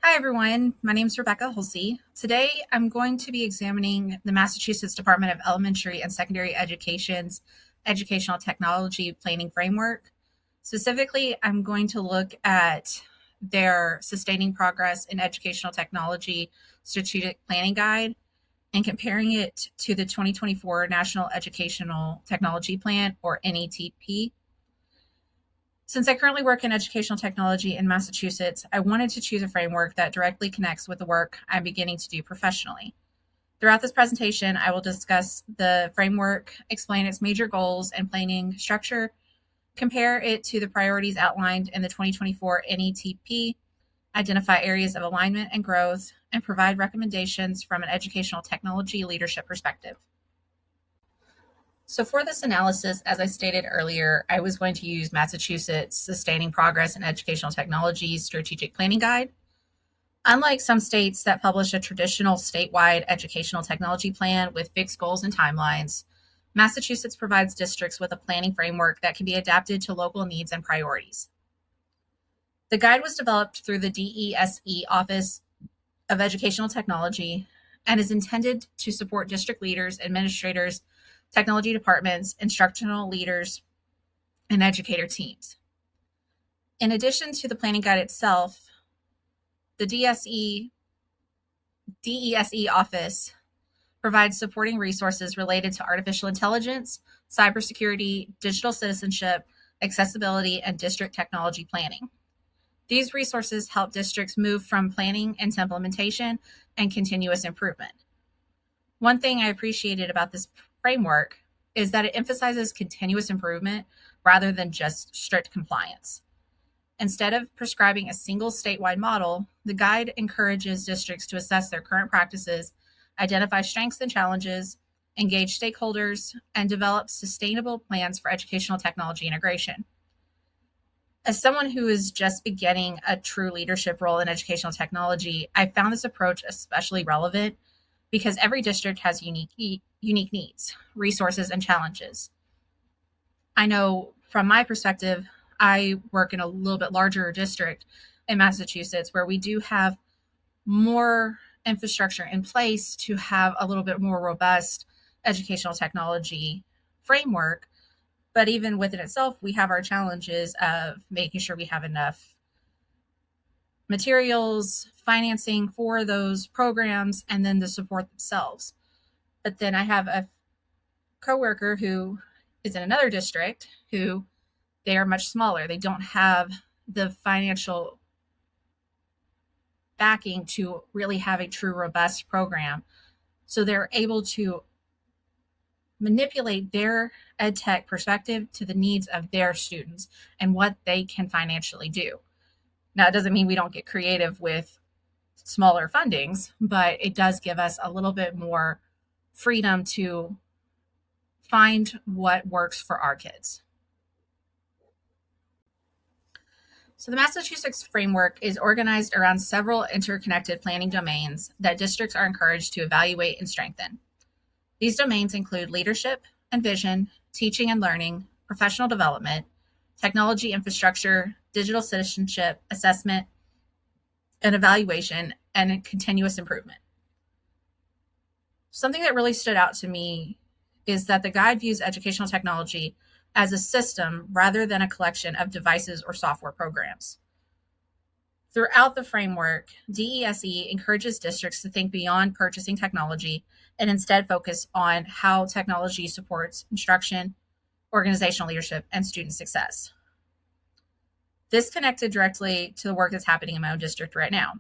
Hi, everyone. My name is Rebecca Hulsey. Today, I'm going to be examining the Massachusetts Department of Elementary and Secondary Education's Educational Technology Planning Framework. Specifically, I'm going to look at their Sustaining Progress in Educational Technology Strategic Planning Guide and comparing it to the 2024 National Educational Technology Plan, or NETP. Since I currently work in educational technology in Massachusetts, I wanted to choose a framework that directly connects with the work I'm beginning to do professionally. Throughout this presentation, I will discuss the framework, explain its major goals and planning structure, compare it to the priorities outlined in the 2024 NETP, identify areas of alignment and growth, and provide recommendations from an educational technology leadership perspective. So for this analysis, as I stated earlier, I was going to use Massachusetts Sustaining Progress in Educational Technology Strategic Planning Guide. Unlike some states that publish a traditional statewide educational technology plan with fixed goals and timelines, Massachusetts provides districts with a planning framework that can be adapted to local needs and priorities. The guide was developed through the DESE Office of Educational Technology and is intended to support district leaders, administrators, technology departments, instructional leaders, and educator teams. In addition to the planning guide itself, the DESE office provides supporting resources related to artificial intelligence, cybersecurity, digital citizenship, accessibility, and district technology planning. These resources help districts move from planning into implementation and continuous improvement. One thing I appreciated about this framework is that it emphasizes continuous improvement rather than just strict compliance. Instead of prescribing a single statewide model, the guide encourages districts to assess their current practices, identify strengths and challenges, engage stakeholders, and develop sustainable plans for educational technology integration. As someone who is just beginning a true leadership role in educational technology, I found this approach especially relevant because every district has unique needs, resources, and challenges. I know from my perspective, I work in a little bit larger district in Massachusetts where we do have more infrastructure in place to have a little bit more robust educational technology framework. But even within itself, we have our challenges of making sure we have enough materials, financing for those programs, and then the support themselves. But then I have a coworker who is in another district who they are much smaller. They don't have the financial backing to really have a true robust program. So they're able to manipulate their ed tech perspective to the needs of their students and what they can financially do. Now, it doesn't mean we don't get creative with smaller fundings, but it does give us a little bit more freedom to find what works for our kids. So the Massachusetts framework is organized around several interconnected planning domains that districts are encouraged to evaluate and strengthen. These domains include leadership and vision, teaching and learning, professional development, technology infrastructure, digital citizenship, assessment, and evaluation, and continuous improvement. Something that really stood out to me is that the guide views educational technology as a system rather than a collection of devices or software programs. Throughout the framework, DESE encourages districts to think beyond purchasing technology and instead focus on how technology supports instruction, organizational leadership, and student success. This connected directly to the work that's happening in my own district right now.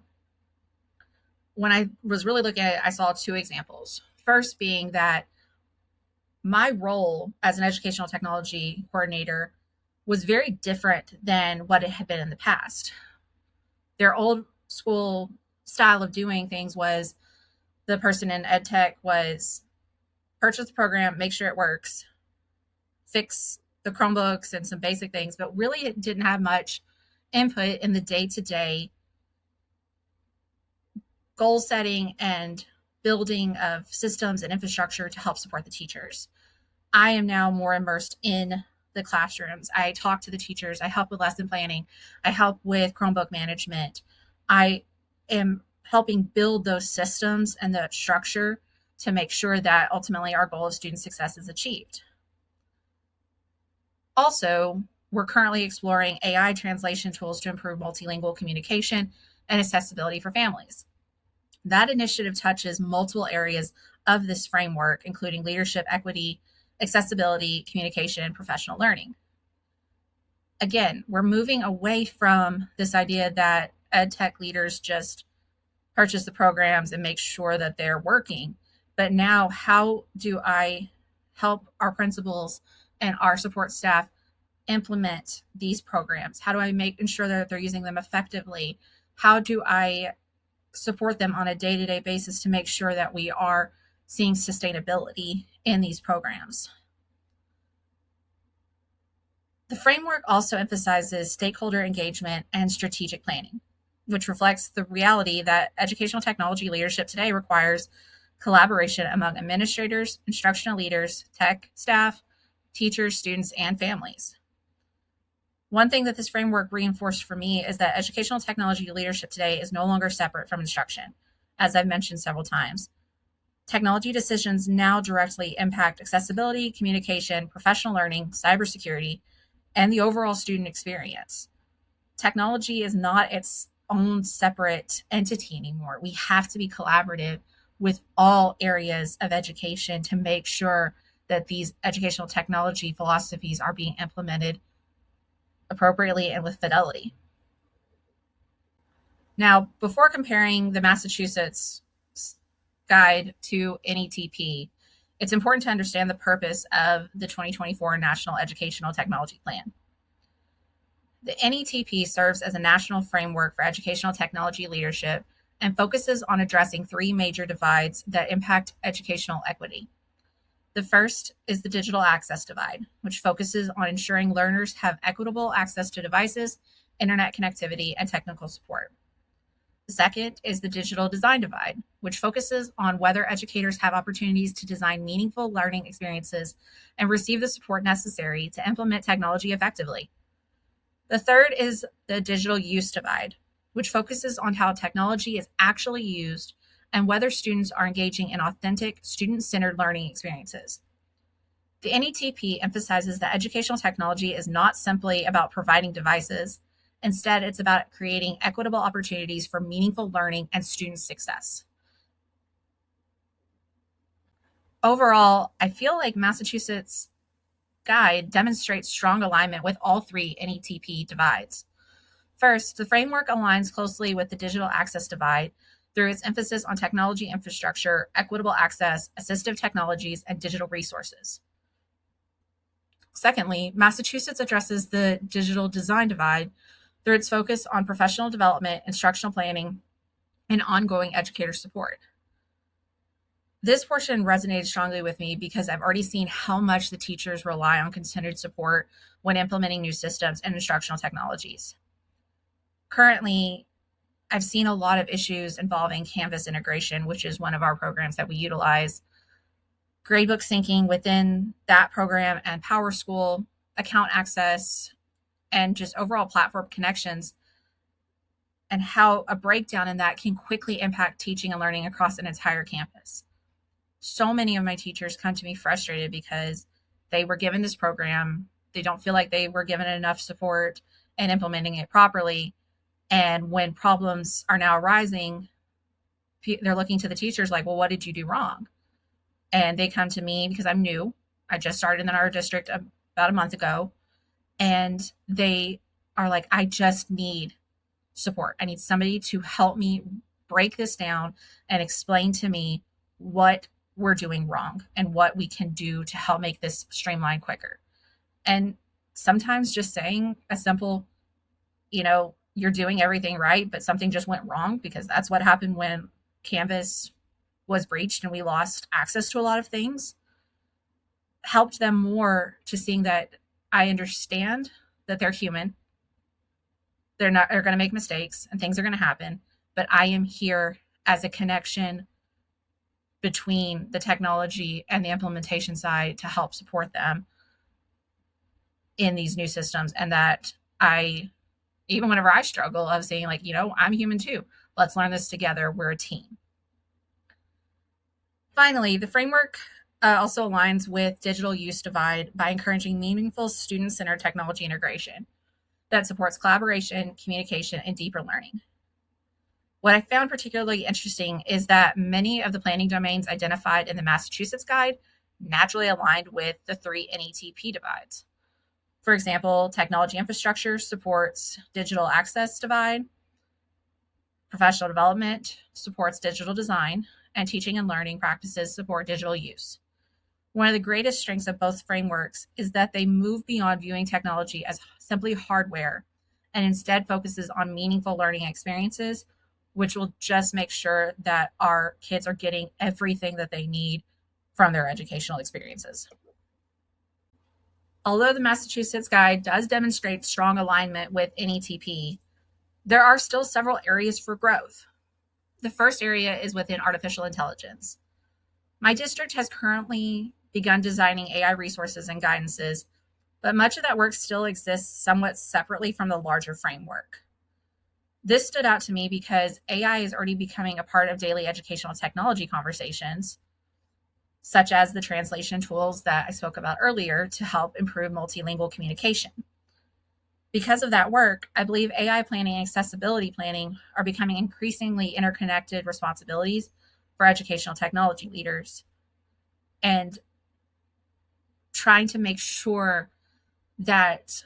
When I was really looking at it, I saw two examples. First being that my role as an educational technology coordinator was very different than what it had been in the past. Their old school style of doing things was the person in ed tech was purchase the program, make sure it works, fix the Chromebooks and some basic things, but really it didn't have much input in the day-to-day goal setting and building of systems and infrastructure to help support the teachers. I am now more immersed in the classrooms. I talk to the teachers. I help with lesson planning. I help with Chromebook management. I am helping build those systems and the structure to make sure that ultimately our goal of student success is achieved. Also, we're currently exploring AI translation tools to improve multilingual communication and accessibility for families. That initiative touches multiple areas of this framework, including leadership, equity, accessibility, communication, and professional learning. Again, we're moving away from this idea that ed tech leaders just purchase the programs and make sure that they're working. But now, how do I help our principals and our support staff implement these programs? How do I make ensure that they're using them effectively? How do I support them on a day-to-day basis to make sure that we are seeing sustainability in these programs? The framework also emphasizes stakeholder engagement and strategic planning, which reflects the reality that educational technology leadership today requires collaboration among administrators, instructional leaders, tech staff, teachers, students, and families. One thing that this framework reinforced for me is that educational technology leadership today is no longer separate from instruction, as I've mentioned several times. Technology decisions now directly impact accessibility, communication, professional learning, cybersecurity, and the overall student experience. Technology is not its own separate entity anymore. We have to be collaborative with all areas of education to make sure that these educational technology philosophies are being implemented appropriately and with fidelity. Now, before comparing the Massachusetts guide to NETP, it's important to understand the purpose of the 2024 National Educational Technology Plan. The NETP serves as a national framework for educational technology leadership and focuses on addressing three major divides that impact educational equity. The first is the digital access divide, which focuses on ensuring learners have equitable access to devices, internet connectivity, and technical support. The second is the digital design divide, which focuses on whether educators have opportunities to design meaningful learning experiences and receive the support necessary to implement technology effectively. The third is the digital use divide, which focuses on how technology is actually used and whether students are engaging in authentic, student-centered learning experiences. The NETP emphasizes that educational technology is not simply about providing devices. Instead, it's about creating equitable opportunities for meaningful learning and student success. Overall, I feel like Massachusetts guide demonstrates strong alignment with all three NETP divides. First, the framework aligns closely with the digital access divide through its emphasis on technology infrastructure, equitable access, assistive technologies, and digital resources. Secondly, Massachusetts addresses the digital design divide through its focus on professional development, instructional planning, and ongoing educator support. This portion resonated strongly with me because I've already seen how much the teachers rely on continued support when implementing new systems and instructional technologies. Currently, I've seen a lot of issues involving Canvas integration, which is one of our programs that we utilize, gradebook syncing within that program and PowerSchool, account access, and just overall platform connections, and how a breakdown in that can quickly impact teaching and learning across an entire campus. So many of my teachers come to me frustrated because they were given this program, they don't feel like they were given enough support and implementing it properly. And when problems are now arising, they're looking to the teachers like, well, what did you do wrong? And they come to me because I'm new. I just started in our district about a month ago. And they are like, I just need support. I need somebody to help me break this down and explain to me what we're doing wrong and what we can do to help make this streamline quicker. And sometimes just saying a simple, you're doing everything right, but something just went wrong, because that's what happened when Canvas was breached and we lost access to a lot of things, helped them more to seeing that I understand that they're human. They're going to make mistakes and things are going to happen, but I am here as a connection between the technology and the implementation side to help support them in these new systems, and that I even whenever I struggle, of saying, like, I'm human too. Let's learn this together. We're a team. Finally, the framework also aligns with digital use divide by encouraging meaningful student-centered technology integration that supports collaboration, communication, and deeper learning. What I found particularly interesting is that many of the planning domains identified in the Massachusetts Guide naturally aligned with the three NETP divides. For example, technology infrastructure supports digital access divide, professional development supports digital design, and teaching and learning practices support digital use. One of the greatest strengths of both frameworks is that they move beyond viewing technology as simply hardware and instead focuses on meaningful learning experiences, which will just make sure that our kids are getting everything that they need from their educational experiences. Although the Massachusetts Guide does demonstrate strong alignment with NETP, there are still several areas for growth. The first area is within artificial intelligence. My district has currently begun designing AI resources and guidances, but much of that work still exists somewhat separately from the larger framework. This stood out to me because AI is already becoming a part of daily educational technology conversations, such as the translation tools that I spoke about earlier to help improve multilingual communication. Because of that work, I believe AI planning and accessibility planning are becoming increasingly interconnected responsibilities for educational technology leaders, and trying to make sure that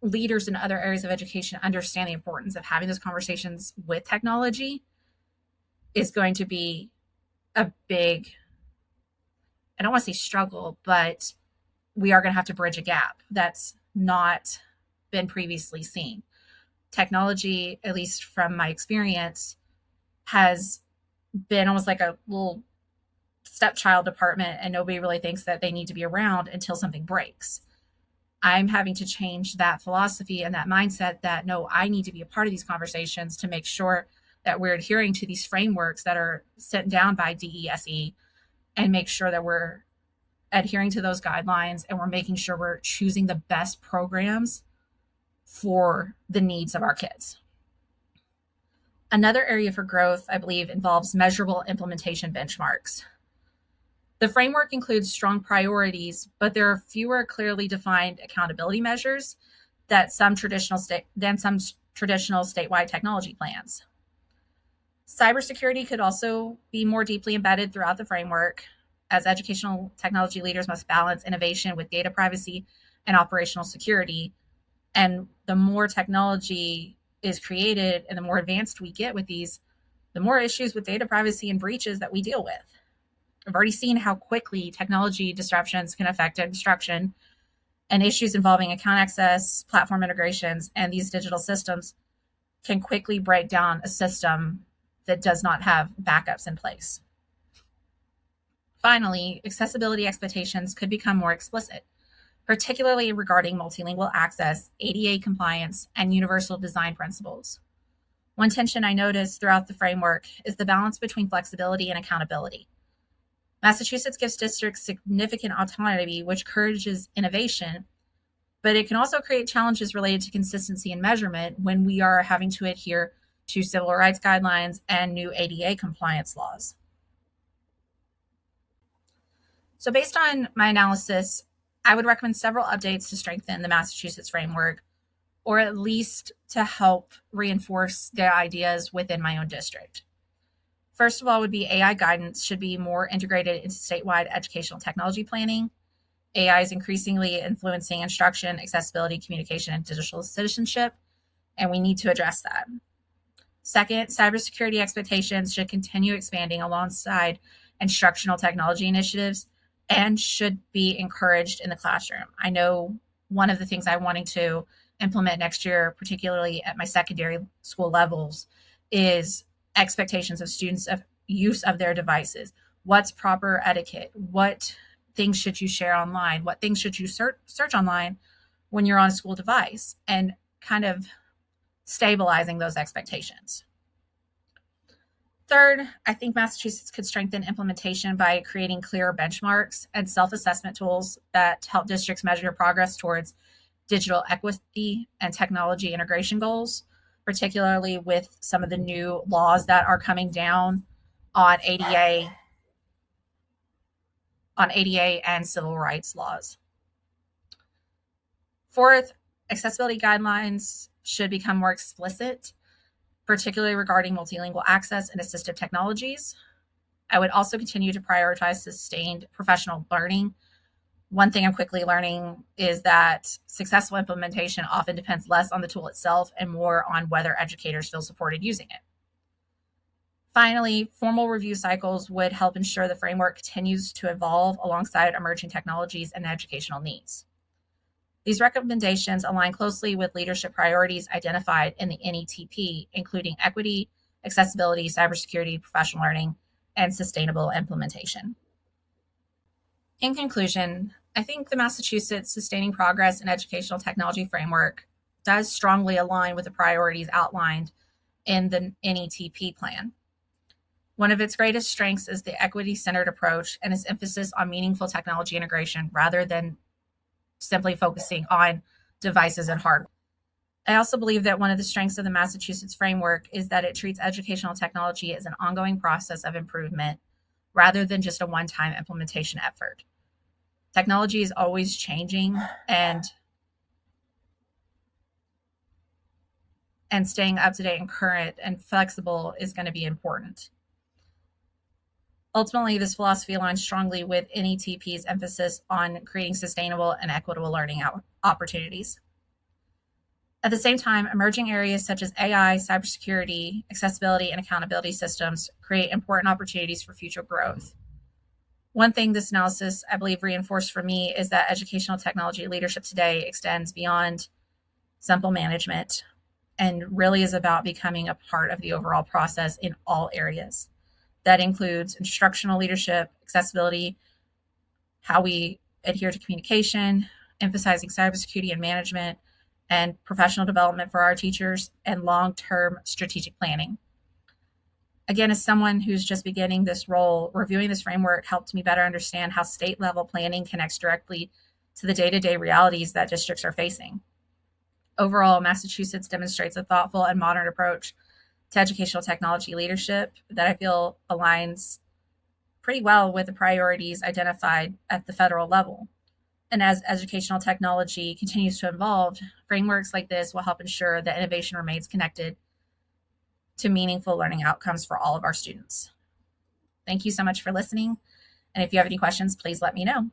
leaders in other areas of education understand the importance of having those conversations with technology is going to be a big, I don't want to say struggle, but we are going to have to bridge a gap that's not been previously seen. Technology, at least from my experience, has been almost like a little stepchild department, and nobody really thinks that they need to be around until something breaks. I'm having to change that philosophy and that mindset that no, I need to be a part of these conversations to make sure that we're adhering to these frameworks that are set down by DESE, and make sure that we're adhering to those guidelines and we're making sure we're choosing the best programs for the needs of our kids. Another area for growth, I believe, involves measurable implementation benchmarks. The framework includes strong priorities, but there are fewer clearly defined accountability measures than some traditional statewide technology plans. Cybersecurity could also be more deeply embedded throughout the framework, as educational technology leaders must balance innovation with data privacy and operational security. And the more technology is created and the more advanced we get with these, the more issues with data privacy and breaches that we deal with. I've already seen how quickly technology disruptions can affect instruction, and issues involving account access, platform integrations, and these digital systems can quickly break down a system that does not have backups in place. Finally, accessibility expectations could become more explicit, particularly regarding multilingual access, ADA compliance, and universal design principles. One tension I noticed throughout the framework is the balance between flexibility and accountability. Massachusetts gives districts significant autonomy, which encourages innovation, but it can also create challenges related to consistency and measurement when we are having to adhere to civil rights guidelines and new ADA compliance laws. So based on my analysis, I would recommend several updates to strengthen the Massachusetts framework, or at least to help reinforce the ideas within my own district. First of all would be AI guidance should be more integrated into statewide educational technology planning. AI is increasingly influencing instruction, accessibility, communication, and digital citizenship, and we need to address that. Second, cybersecurity expectations should continue expanding alongside instructional technology initiatives and should be encouraged in the classroom. I know one of the things I'm wanting to implement next year, particularly at my secondary school levels, is expectations of students of use of their devices. What's proper etiquette? What things should you share online? What things should you search online when you're on a school device? And kind of stabilizing those expectations. Third, I think Massachusetts could strengthen implementation by creating clearer benchmarks and self-assessment tools that help districts measure progress towards digital equity and technology integration goals, particularly with some of the new laws that are coming down on ADA and civil rights laws. Fourth, accessibility guidelines should become more explicit, particularly regarding multilingual access and assistive technologies. I would also continue to prioritize sustained professional learning. One thing I'm quickly learning is that successful implementation often depends less on the tool itself and more on whether educators feel supported using it. Finally, formal review cycles would help ensure the framework continues to evolve alongside emerging technologies and educational needs. These recommendations align closely with leadership priorities identified in the NETP, including equity, accessibility, cybersecurity, professional learning, and sustainable implementation. In conclusion, I think the Massachusetts Sustaining Progress in Educational Technology Framework does strongly align with the priorities outlined in the NETP plan. One of its greatest strengths is the equity-centered approach and its emphasis on meaningful technology integration rather than simply focusing on devices and hardware. I also believe that one of the strengths of the Massachusetts framework is that it treats educational technology as an ongoing process of improvement rather than just a one-time implementation effort. Technology is always changing, and staying up to date and current and flexible is going to be important. Ultimately, this philosophy aligns strongly with NETP's emphasis on creating sustainable and equitable learning opportunities. At the same time, emerging areas such as AI, cybersecurity, accessibility, and accountability systems create important opportunities for future growth. One thing this analysis, I believe, reinforced for me is that educational technology leadership today extends beyond simple management and really is about becoming a part of the overall process in all areas. That includes instructional leadership, accessibility, how we adhere to communication, emphasizing cybersecurity and management, and professional development for our teachers, and long-term strategic planning. Again, as someone who's just beginning this role, reviewing this framework helped me better understand how state-level planning connects directly to the day-to-day realities that districts are facing. Overall, Massachusetts demonstrates a thoughtful and modern approach to educational technology leadership that I feel aligns pretty well with the priorities identified at the federal level. And as educational technology continues to evolve, frameworks like this will help ensure that innovation remains connected to meaningful learning outcomes for all of our students. Thank you so much for listening. And if you have any questions, please let me know.